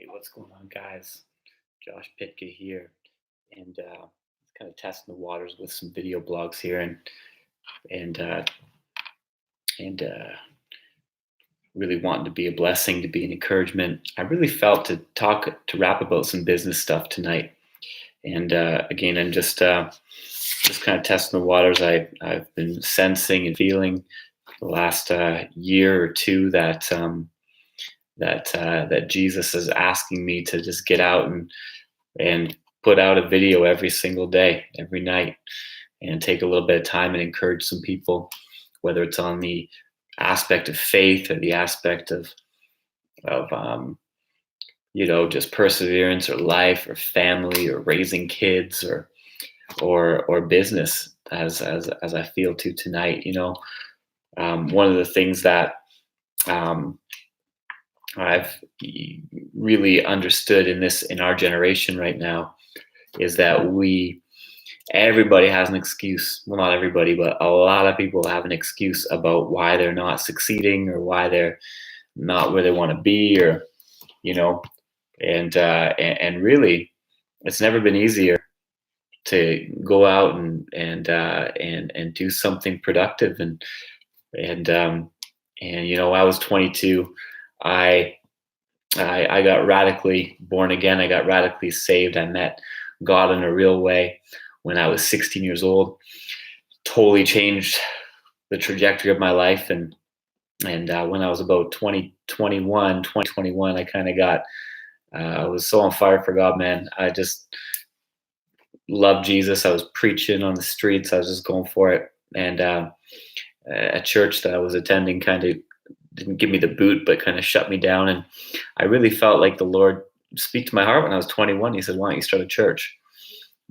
Hey, what's going on, guys? Josh Pitka here, and kind of testing the waters with some video blogs here, and uh, and really wanting to be a blessing, to be an encouragement. I really felt to rap about some business stuff tonight, and again, I'm just kind of testing the waters. I've been sensing and feeling the last year or two that Jesus is asking me to just get out and put out a video every single day, every night, and take a little bit of time and encourage some people, whether it's on the aspect of faith or the aspect of just perseverance or life or family or raising kids or business as I feel to tonight. One of the things that I've really understood in our generation right now is that everybody has an excuse. Well, not everybody, but a lot of people have an excuse about why they're not succeeding or why they're not where they want to be, or you know, and really, it's never been easier to go out and do something productive and I was 22. I got radically born again. I got radically saved. I met God in a real way when I was 16 years old. Totally changed the trajectory of my life. And when I was about 2021, I kind of I was so on fire for God, man. I just loved Jesus. I was preaching on the streets. I was just going for it. And a church that I was attending kind of didn't give me the boot, but kind of shut me down. And I really felt like the Lord speak to my heart when I was 21. He said, "Why don't you start a church?"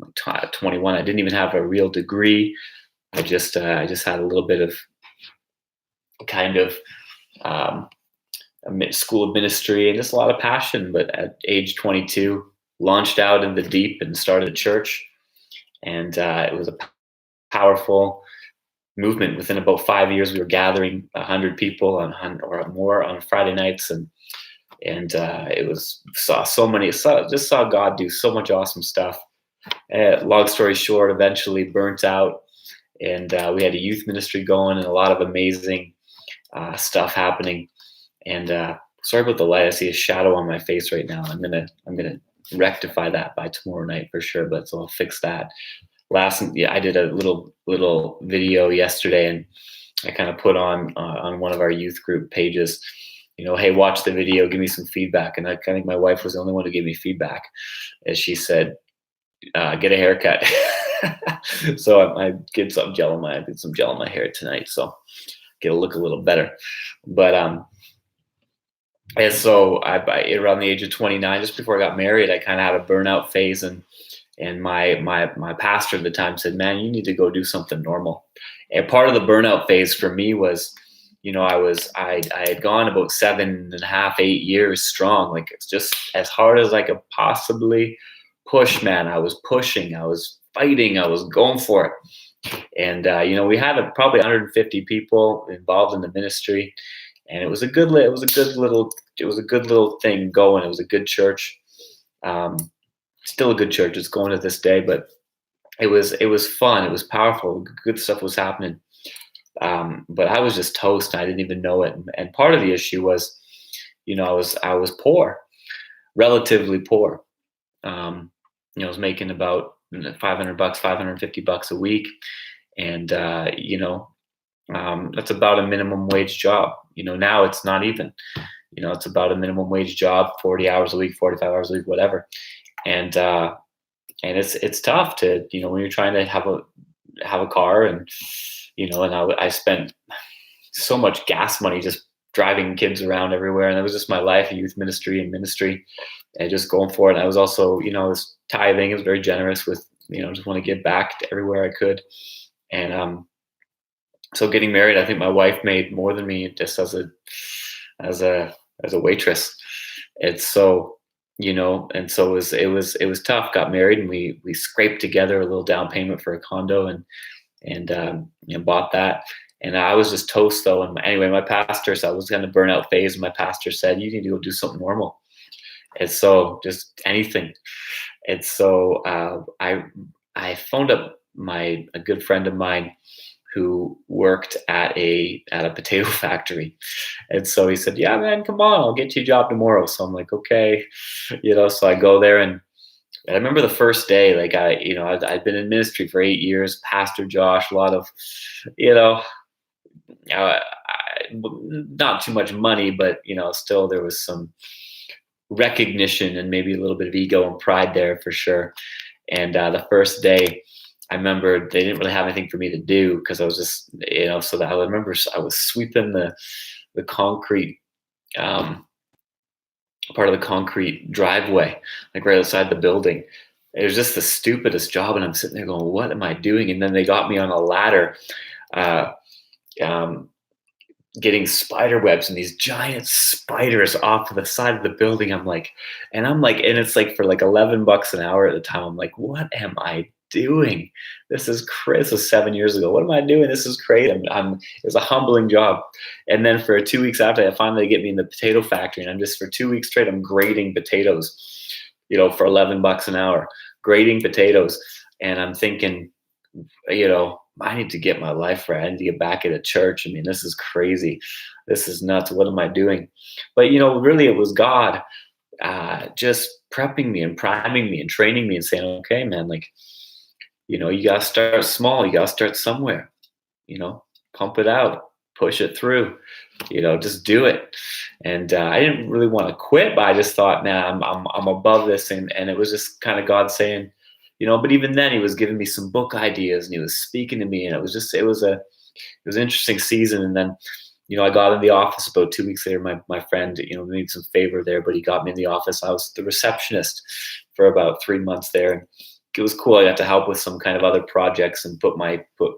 I'm like, at 21, I didn't even have a real degree. I just had a little bit of kind of school of ministry and just a lot of passion. But at age 22, launched out in the deep and started a church. And it was a powerful movement. Within about 5 years, we were gathering 100 people or more on Friday nights, and it was just saw God do so much awesome stuff. Long story short, eventually burnt out, and we had a youth ministry going and a lot of amazing stuff happening. And sorry about the light. I see a shadow on my face right now. I'm gonna rectify that by tomorrow night for sure. But so I'll fix that. I did a little video yesterday, and I kind of put on one of our youth group pages, hey, watch the video, give me some feedback. And I think my wife was the only one to give me feedback, as she said, get a haircut. So I did some gel in my hair tonight, so get to look a little better. But and so I around the age of 29, just before I got married, I kind of had a burnout phase, and my pastor at the time said, "Man, you need to go do something normal." And part of the burnout phase for me was, I had gone about 7.5, 8 years strong. Like, it's just as hard as I could possibly push, man. I was pushing, I was fighting, I was going for it. And, we had probably 150 people involved in the ministry, and it was a good little thing going. It was a good church. Still a good church. It's going to this day, but it was fun. It was powerful. Good stuff was happening. But I was just toast. And I didn't even know it. And part of the issue was, I was poor, relatively poor. I was making about $500, $550 a week. And, that's about a minimum wage job. Now it's not even, it's about a minimum wage job, 40 hours a week, 45 hours a week, whatever. And it's tough to, when you're trying to have a car, and I spent so much gas money just driving kids around everywhere, and it was just my life, youth ministry and just going for it. And I was also, was tithing. I was very generous with, just want to give back to everywhere I could. And so getting married, I think my wife made more than me just as a waitress. It's so. And so it was tough. Got married, and we scraped together a little down payment for a condo, and bought that. And I was just toast though. And anyway, my pastor, so I was kind of burnout phase. And my pastor said, "You need to go do something normal." And so just anything. And so I phoned up a good friend of mine who worked at a potato factory. And so he said, "Yeah, man, come on, I'll get you a job tomorrow." So I'm like, "Okay." So I go there, and I remember the first day, like I'd been in ministry for 8 years, Pastor Josh, a lot of, you know, not too much money, but still there was some recognition and maybe a little bit of ego and pride there for sure. And the first day, I remember they didn't really have anything for me to do because I was just, so that I remember I was sweeping the concrete, um, part of the concrete driveway, like right outside the building. It was just the stupidest job, and I'm sitting there going, "What am I doing?" And then they got me on a ladder, uh, um, getting spider webs and these giant spiders off to the side of the building. And it's like for like $11 an hour at the time. I'm like, what am I doing? This is crazy. This was 7 years ago. What am I doing? This is crazy. It was a humbling job. And then for 2 weeks after, I finally get me in the potato factory, and I'm just for 2 weeks straight, I'm grading potatoes, for $11 an hour, grading potatoes. And I'm thinking, I need to get my life right. I need to get back into church. I mean, this is crazy. This is nuts. What am I doing? But, really it was God just prepping me and priming me and training me and saying, okay, man, like, you got to start small. You got to start somewhere, pump it out, push it through, just do it. And I didn't really want to quit, but I just thought, man, I'm above this. And it was just kind of God saying, but even then he was giving me some book ideas and he was speaking to me, and it was an interesting season. And then, I got in the office about 2 weeks later. My friend, needed some favor there, but he got me in the office. I was the receptionist for about 3 months there. And it was cool. I got to help with some kind of other projects and put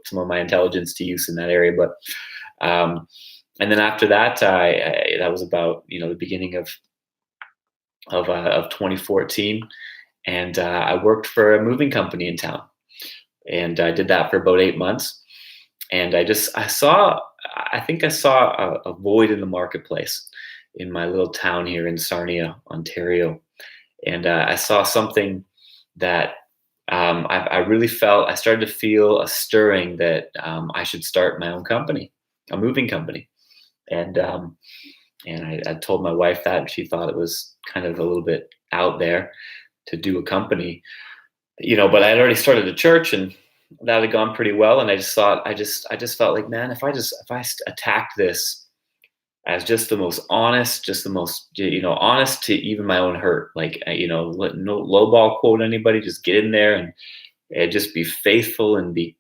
some of my intelligence to use in that area. But, and then after that, that was about, the beginning of 2014. And I worked for a moving company in town, and I did that for about 8 months. And I think I saw a void in the marketplace in my little town here in Sarnia, Ontario. And I saw something that I really felt. I started to feel a stirring that I should start my own company, a moving company. And I told my wife that, and she thought it was kind of a little bit out there to do a company, but I had already started a church, and that had gone pretty well. And I just thought, I just felt like, man, if I attacked this as just the most honest, just the most, honest to even my own hurt, like, let no lowball quote anybody, just get in there and just be faithful and be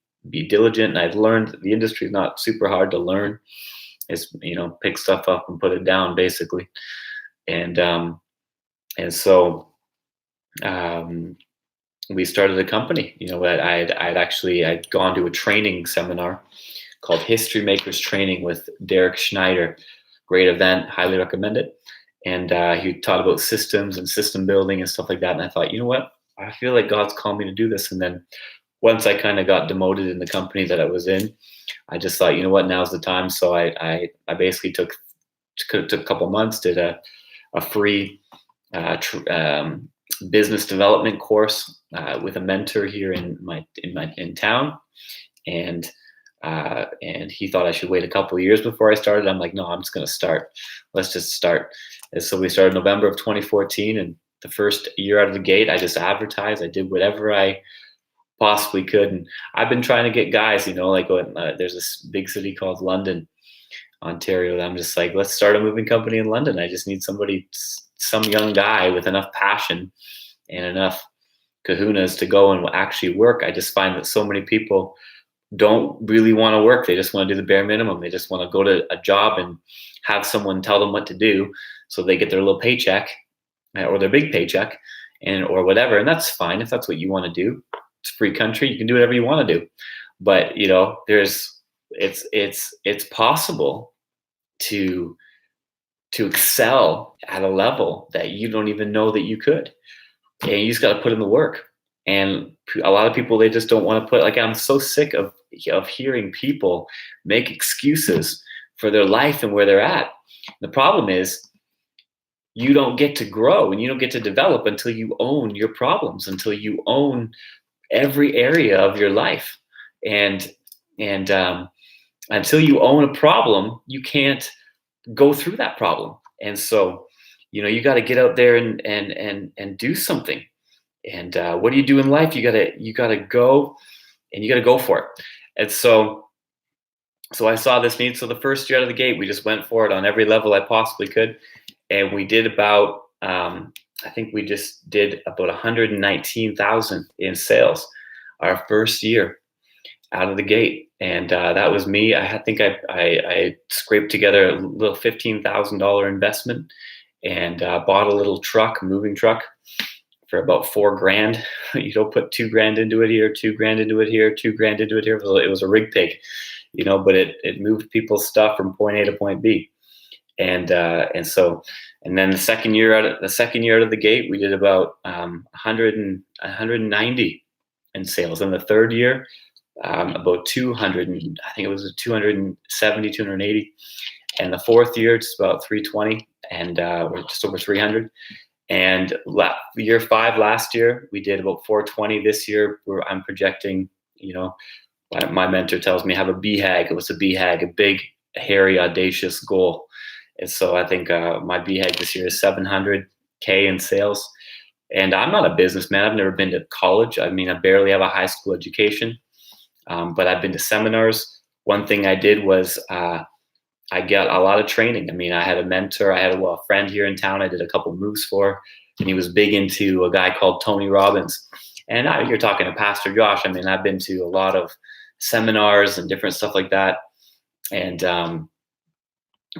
diligent. And I've learned the industry is not super hard to learn. It's, pick stuff up and put it down basically. And so, we started a company. I'd gone to a training seminar called History Makers Training with Derek Schneider. Great event, highly recommend it. And he taught about systems and system building and stuff like that. And I thought, you know what? I feel like God's called me to do this. And then once I kind of got demoted in the company that I was in, I just thought, you know what? Now's the time. So I basically took a couple months, did a free business development course with a mentor here in town, and he thought I should wait a couple of years before I started. I'm like, no, I'm just going to start. Let's just start. And so we started November of 2014, and the first year out of the gate, I just advertised. I did whatever I possibly could, and I've been trying to get guys, like there's this big city called London, Ontario. I'm just like, let's start a moving company in London. I just need some young guy with enough passion and enough kahunas to go and actually work. I just find that so many people don't really want to work. They just want to do the bare minimum. They just want to go to a job and have someone tell them what to do so they get their little paycheck or their big paycheck or whatever. And that's fine if that's what you want to do. It's a free country. You can do whatever you want to do. But, it's possible to excel at a level that you don't even know that you could. And you just got to put in the work. And a lot of people, they just don't want to put, like, I'm so sick of hearing people make excuses for their life and where they're at. The problem is you don't get to grow and you don't get to develop until you own your problems, until you own every area of your life. And and until you own a problem, you can't go through that problem. And so, you got to get out there and do something. And what do you do in life? You gotta go, and you gotta go for it. And so I saw this need. So the first year out of the gate, we just went for it on every level I possibly could, and we did about I think we just did about 119,000 in sales our first year out of the gate. And that was me. I scraped together a little $15,000 investment, and bought a little truck, a moving truck, for about 4 grand. Put 2 grand into it here, 2 grand into it here, 2 grand into it here. It was a rig pig, but it moved people's stuff from point A to point B. And then the second year out of the gate, we did about 190 in sales. And the third year, about 200, I think it was 270, 280. And the fourth year, it's about 320, and we're just over 300. And year 5 last year, we did about 420. This year, I'm projecting, my mentor tells me, have a BHAG. It was a BHAG, a big, hairy, audacious goal. And so I think my BHAG this year is 700K in sales. And I'm not a businessman. I've never been to college. I mean, I barely have a high school education, but I've been to seminars. One thing I did was I got a lot of training. I mean, I had a mentor. I had a friend here in town I did a couple moves for, and he was big into a guy called Tony Robbins. And you're talking to Pastor Josh. I mean, I've been to a lot of seminars and different stuff like that, and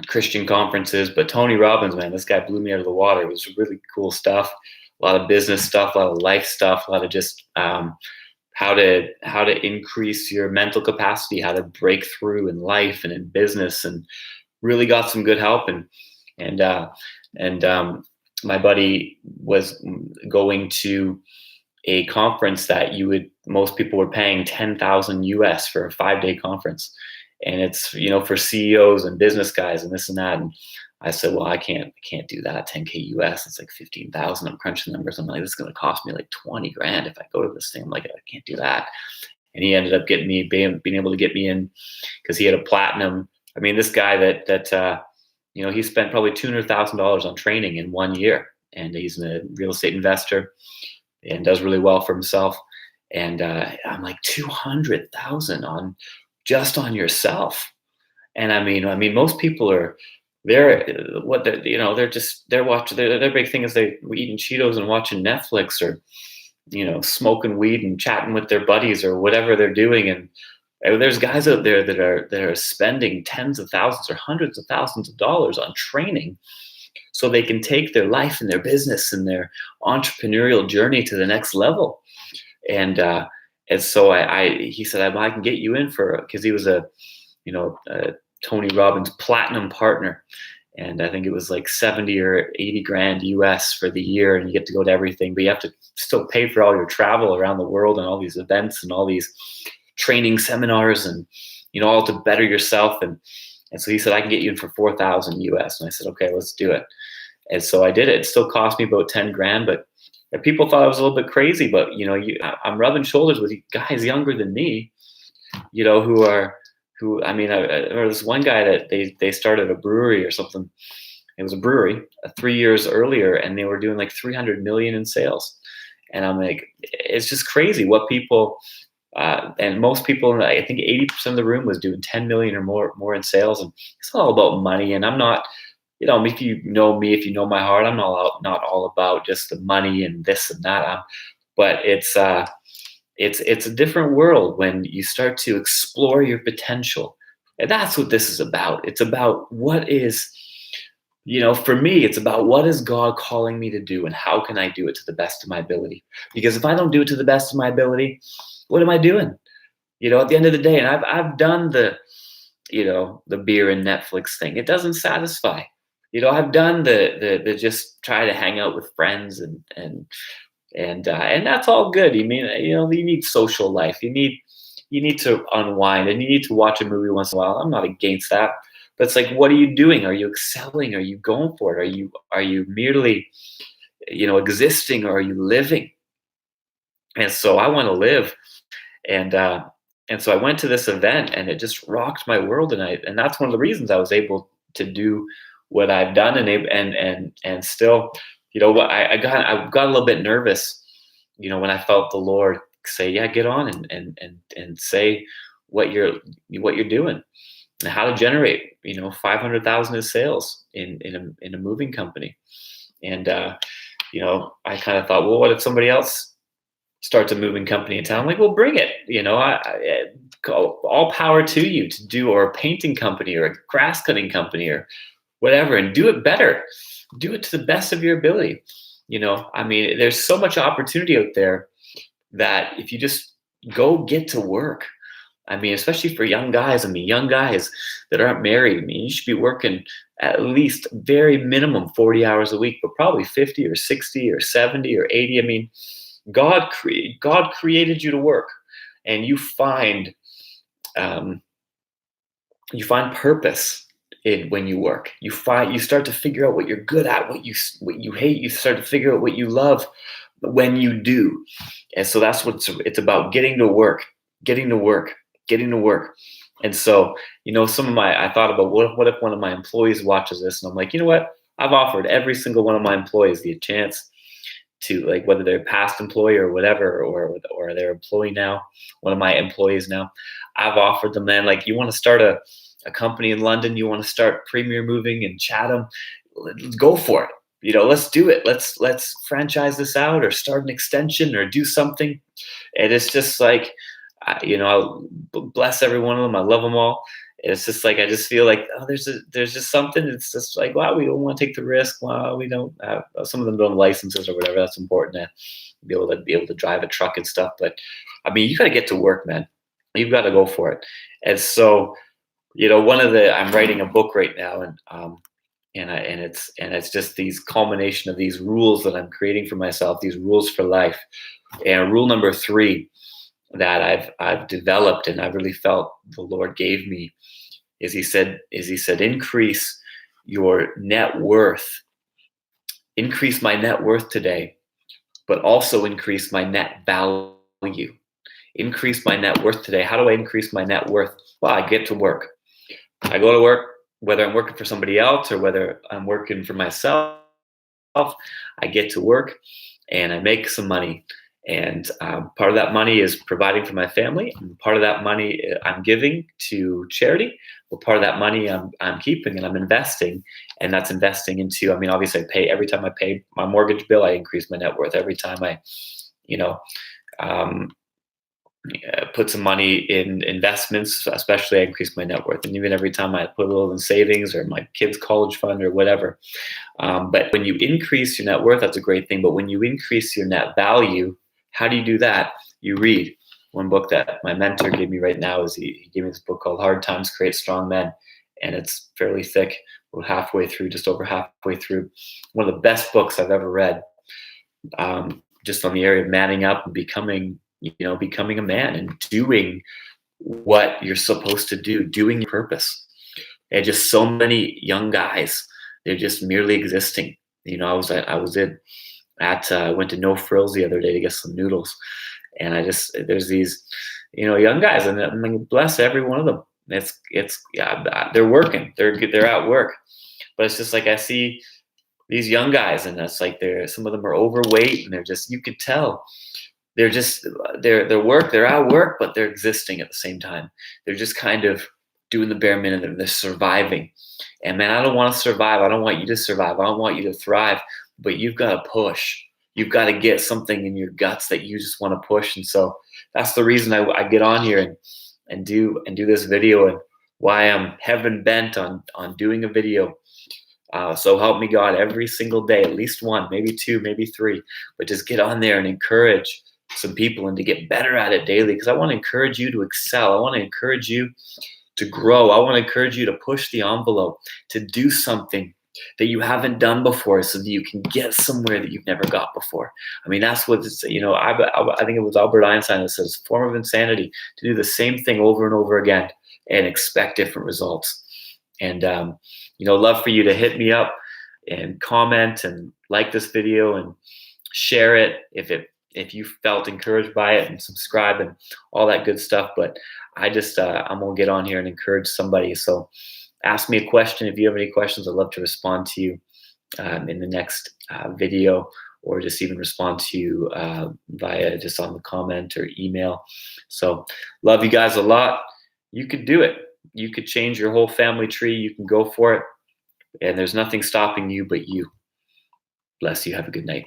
Christian conferences. But Tony Robbins, man, this guy blew me out of the water. It was really cool stuff, a lot of business stuff, a lot of life stuff, a lot of just how to increase your mental capacity, how to break through in life and in business, and really got some good help. And my buddy was going to a conference that most people were paying 10,000 US for a 5-day conference. And it's, for CEOs and business guys and this and that. And I said, well, I can't do that. 10K US, it's like 15,000. I'm crunching numbers. I'm like, this is going to cost me like 20 grand if I go to this thing. I'm like, I can't do that. And he ended up being able to get me in, because he had a platinum. I mean, this guy that he spent probably $200,000 on training in 1 year, and he's a real estate investor and does really well for himself. And I'm like, 200,000 just on yourself. And I mean, most people are, they're watching, their big thing is they're eating Cheetos and watching Netflix, or, smoking weed and chatting with their buddies or whatever they're doing. And there's guys out there that are spending tens of thousands or hundreds of thousands of dollars on training, so they can take their life and their business and their entrepreneurial journey to the next level. And so he said, I can get you in because he was a Tony Robbins platinum partner. And I think it was like 70 or 80 grand US for the year, and you get to go to everything, but you have to still pay for all your travel around the world and all these events and all these training seminars and, all to better yourself. And so he said, I can get you in for 4,000 US. And I said, okay, let's do it. And so I did it. It still cost me about 10 grand, but people thought I was a little bit crazy. But, I'm rubbing shoulders with guys younger than me, I remember this one guy that they started a brewery or something. It was a brewery 3 years earlier, and they were doing like 300 million in sales. And I'm like, it's just crazy what people, and most people, I think 80% of the room was doing 10 million or more in sales. And it's all about money. And I'm not, if you know me, if you know my heart, I'm not all about just the money and this and that. But it's a different world when you start to explore your potential. And that's what this is about. It's about what is, for me, it's about what is God calling me to do, and how can I do it to the best of my ability? Because if I don't do it to the best of my ability, what am I doing? At the end of the day, and I've done the beer and Netflix thing. It doesn't satisfy. I've done the just try to hang out with friends and that's all good. You need social life. You need to unwind, and you need to watch a movie once in a while. I'm not against that, But it's like, what are you doing? Are you excelling? Are you going for it? Are you merely, existing, or are you living? And so I want to live. And so I went to this event, and it just rocked my world. And that's one of the reasons I was able to do what I've done, and still, I got a little bit nervous, when I felt the Lord say, yeah, get on and say what you're doing, and how to generate 500,000 in sales in a moving company. And I kind of thought, well, what if somebody else starts a moving company in town? I'm like, well, bring it. All power to you to do, or a painting company, or a grass cutting company, or whatever, and do it better. Do it to the best of your ability. There's so much opportunity out there that if you just go get to work. Especially for young guys. Young guys that aren't married. You should be working at least very minimum 40 hours a week, but probably 50 or 60 or 70 or 80. God created you to work, and you find purpose when you work. You start to figure out what you're good at, what you hate. You start to figure out what you love when you do. And so that's what it's about: getting to work. And so, I thought about, what if one of my employees watches this, and I'm like, you know what? I've offered every single one of my employees the chance to, like, whether they're a past employee or whatever, or they're employee now, one of my employees now, I've offered them, man, like, you want to start a company in London, you want to start Premier Moving in Chatham, let's go for it. Let's do it. Let's franchise this out, or start an extension, or do something. And it's just like, I'll bless every one of them. I love them all. It's just like, I just feel like, oh, there's just something. It's just like, wow, we don't want to take the risk. Wow, we don't have, some of them don't have licenses or whatever. That's important to be able to drive a truck and stuff. But you got to get to work, man. You've got to go for it. And so, I'm writing a book right now, and it's just these culmination of these rules that I'm creating for myself, these rules for life. And rule number 3 that I've developed, and I really felt the Lord gave me, is he said, increase your net worth, increase my net worth today, but also increase my net value. Increase my net worth today. How do I increase my net worth? Well, I get to work. I go to work, whether I'm working for somebody else or whether I'm working for myself. I get to work and I make some money. And part of that money is providing for my family. And part of that money I'm giving to charity. Well, part of that money I'm keeping and I'm investing. And that's investing into, obviously I pay, every time I pay my mortgage bill, I increase my net worth. Every time I, put some money in investments, especially, I increase my net worth. And even every time I put a little in savings or my kids' college fund or whatever. But when you increase your net worth, that's a great thing. But when you increase your net value, how do you do that? You read. One book that my mentor gave me right now is he gave me this book called Hard Times Create Strong Men. And it's fairly thick, just over halfway through. One of the best books I've ever read, just on the area of manning up and becoming a man and doing what you're supposed to do, doing your purpose. And just so many young guys, they're just merely existing. I went to No Frills the other day to get some noodles, and there's these, young guys, and I'm bless every one of them. They're working, they're at work, but it's just like I see these young guys, and it's like some of them are overweight, and they're just, you could tell they're at work, but they're existing at the same time. They're just kind of doing the bare minimum. They're surviving. And man, I don't want to survive. I don't want you to survive. I don't want you to thrive, but you've got to push. You've got to get something in your guts that you just want to push. And so that's the reason I get on here and do this video, and why I'm heaven bent on doing a video. So help me God, every single day, at least one, maybe two, maybe three, but just get on there and encourage some people and to get better at it daily. Because I want to encourage you to excel. I want to encourage you to grow. I want to encourage you to push the envelope, to do something that you haven't done before, so that you can get somewhere that you've never got before. That's what it's, I think it was Albert Einstein that says, form of insanity, to do the same thing over and over again and expect different results. And love for you to hit me up and comment and like this video and share it if you felt encouraged by it, and subscribe and all that good stuff. But I'm gonna get on here and encourage somebody. So ask me a question if you have any questions. I'd love to respond to you in the next video, or just even respond to you via just on the comment or email. So love you guys a lot. You could do it. You could change your whole family tree. You can go for it. And there's nothing stopping you but you. Bless you. Have a good night.